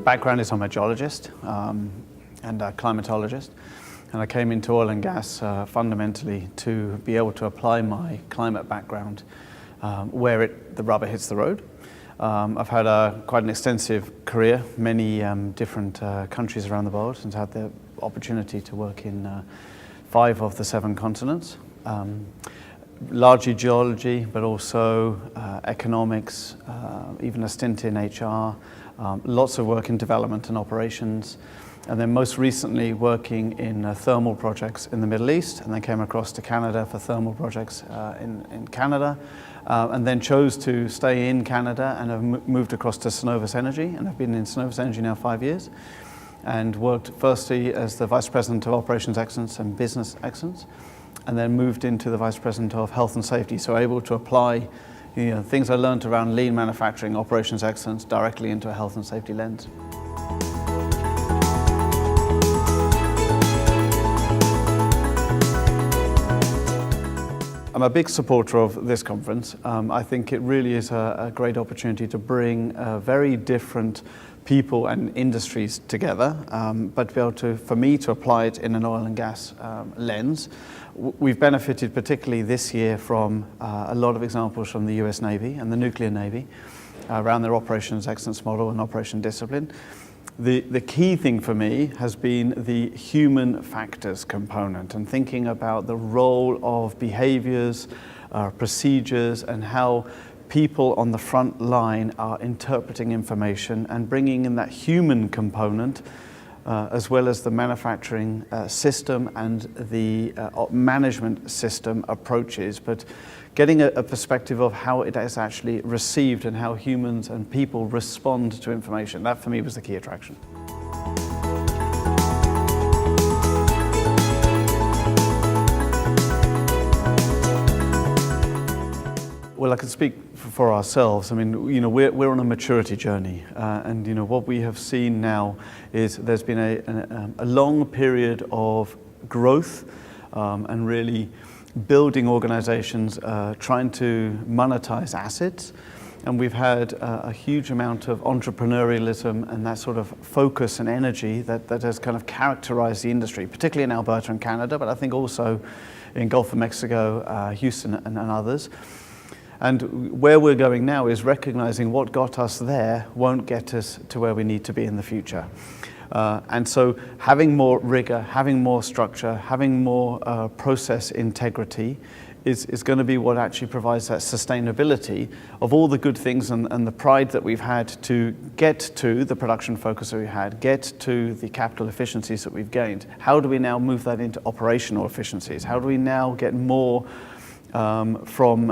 background is I'm a geologist and a climatologist, and I came into oil and gas fundamentally to be able to apply my climate background where the rubber hits the road. I've had quite an extensive career, many different countries around the world, and had the opportunity to work in 5 of the 7 continents. Largely geology, but also economics, even a stint in HR, lots of work in development and operations, and then most recently working in thermal projects in the Middle East, and then came across to Canada for thermal projects in Canada, and then chose to stay in Canada and have moved across to Cenovus Energy, and I've been in Cenovus Energy now 5 years, and worked firstly as the Vice President of Operations Excellence and Business Excellence, and then moved into the Vice President of Health and Safety, so able to apply things I learned around lean manufacturing, operations excellence directly into a health and safety lens. I'm a big supporter of this conference. I think it really is a great opportunity to bring very different people and industries together, but to be able to, for me, to apply it in an oil and gas lens. We've benefited particularly this year from a lot of examples from the US Navy and the nuclear Navy around their operations excellence model and operation discipline. The key thing for me has been the human factors component and thinking about the role of behaviors, procedures, and how people on the front line are interpreting information and bringing in that human component as well as the manufacturing system and the management system approaches, but getting a perspective of how it is actually received and how humans and people respond to information. That for me was the key attraction. Well, I can speak for ourselves. I mean, we're on a maturity journey, and what we have seen now is there's been a long period of growth and really building organizations, trying to monetize assets, and we've had a huge amount of entrepreneurialism and that sort of focus and energy that has kind of characterized the industry, particularly in Alberta and Canada, but I think also in Gulf of Mexico, Houston and others. And where we're going now is recognizing what got us there won't get us to where we need to be in the future. And so having more rigor, having more structure, having more process integrity is going to be what actually provides that sustainability of all the good things and the pride that we've had to get to the production focus that we had, get to the capital efficiencies that we've gained. How do we now move that into operational efficiencies? How do we now get more from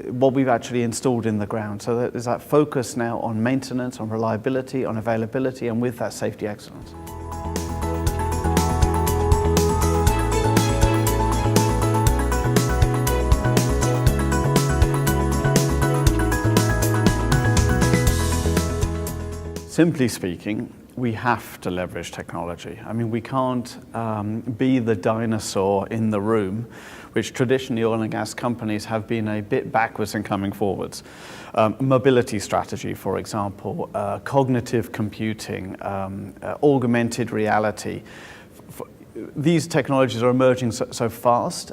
what we've actually installed in the ground? So there's that focus now on maintenance, on reliability, on availability, and with that safety excellence. Simply speaking, we have to leverage technology. I mean, we can't be the dinosaur in the room, which traditionally oil and gas companies have been a bit backwards in coming forwards. Mobility strategy, for example, cognitive computing, augmented reality. These technologies are emerging so fast.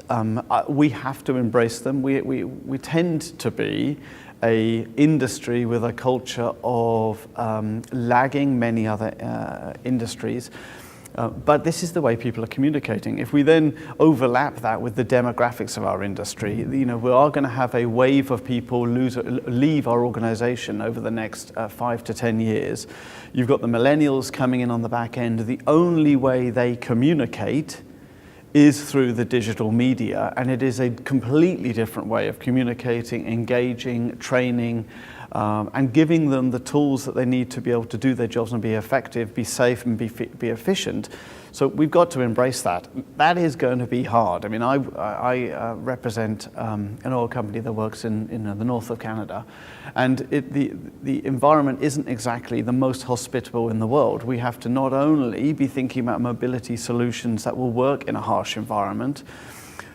We have to embrace them. We tend to be an industry with a culture of lagging many other industries. But this is the way people are communicating. If we then overlap that with the demographics of our industry, we are going to have a wave of people leave our organization over the next 5 to 10 years. You've got the millennials coming in on the back end. The only way they communicate is through the digital media, and it is a completely different way of communicating, engaging, training, and giving them the tools that they need to be able to do their jobs and be effective, be safe, and be efficient. So we've got to embrace that. That is going to be hard. I mean, I represent an oil company that works in the north of Canada, and the environment isn't exactly the most hospitable in the world. We have to not only be thinking about mobility solutions that will work in a harsh environment,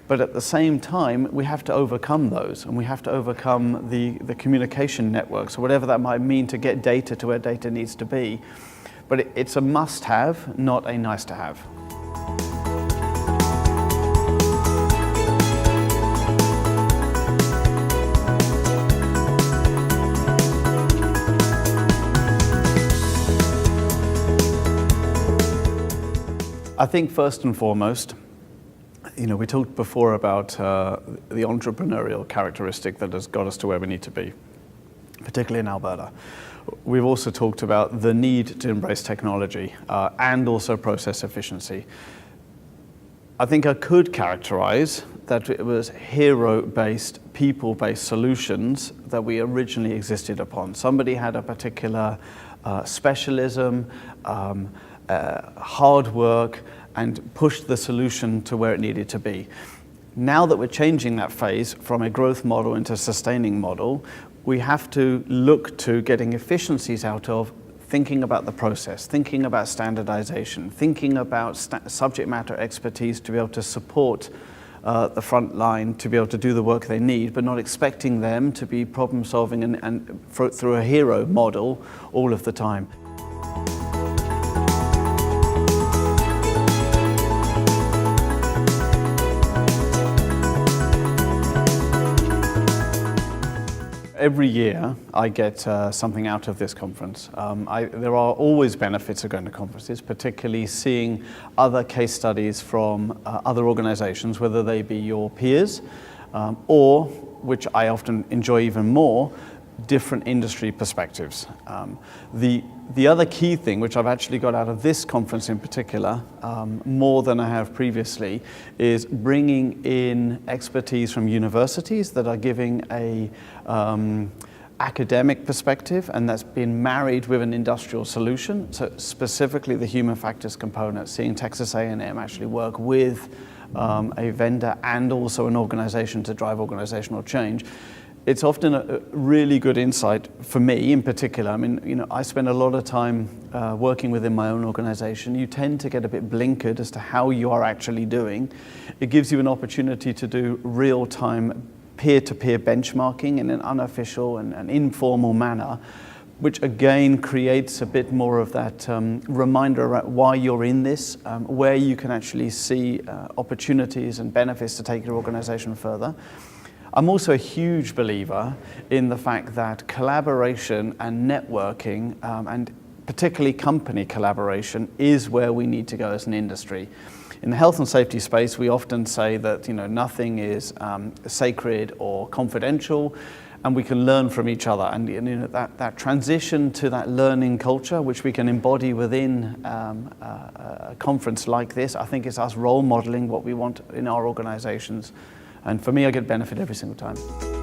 but at the same time, we have to overcome those, and we have to overcome the communication networks, or whatever that might mean, to get data to where data needs to be. but it's a must-have, not a nice-to-have. I think first and foremost, we talked before about the entrepreneurial characteristic that has got us to where we need to be, particularly in Alberta. We've also talked about the need to embrace technology and also process efficiency. I think I could characterize that it was hero-based, people-based solutions that we originally existed upon. Somebody had a particular specialism, hard work, and pushed the solution to where it needed to be. Now that we're changing that phase from a growth model into a sustaining model, we have to look to getting efficiencies out of thinking about the process, thinking about standardization, thinking about subject matter expertise to be able to support the front line, to be able to do the work they need, but not expecting them to be problem solving and through a hero model all of the time. Every year I get something out of this conference. There are always benefits of going to conferences, particularly seeing other case studies from other organizations, whether they be your peers or, which I often enjoy even more, different industry perspectives. The other key thing, which I've actually got out of this conference in particular, more than I have previously, is bringing in expertise from universities that are giving a academic perspective, and that's been married with an industrial solution. So specifically the human factors component, seeing Texas A&M actually work with a vendor and also an organization to drive organizational change. It's often a really good insight for me in particular. I mean, I spend a lot of time working within my own organization. You tend to get a bit blinkered as to how you are actually doing. It gives you an opportunity to do real-time peer-to-peer benchmarking in an unofficial and informal manner, which again creates a bit more of that reminder about why you're in this, where you can actually see opportunities and benefits to take your organization further. I'm also a huge believer in the fact that collaboration and networking, and particularly company collaboration, is where we need to go as an industry. In the health and safety space, we often say that nothing is sacred or confidential, and we can learn from each other. And that transition to that learning culture, which we can embody within a conference like this, I think is us role modeling what we want in our organizations. And for me, I get benefit every single time.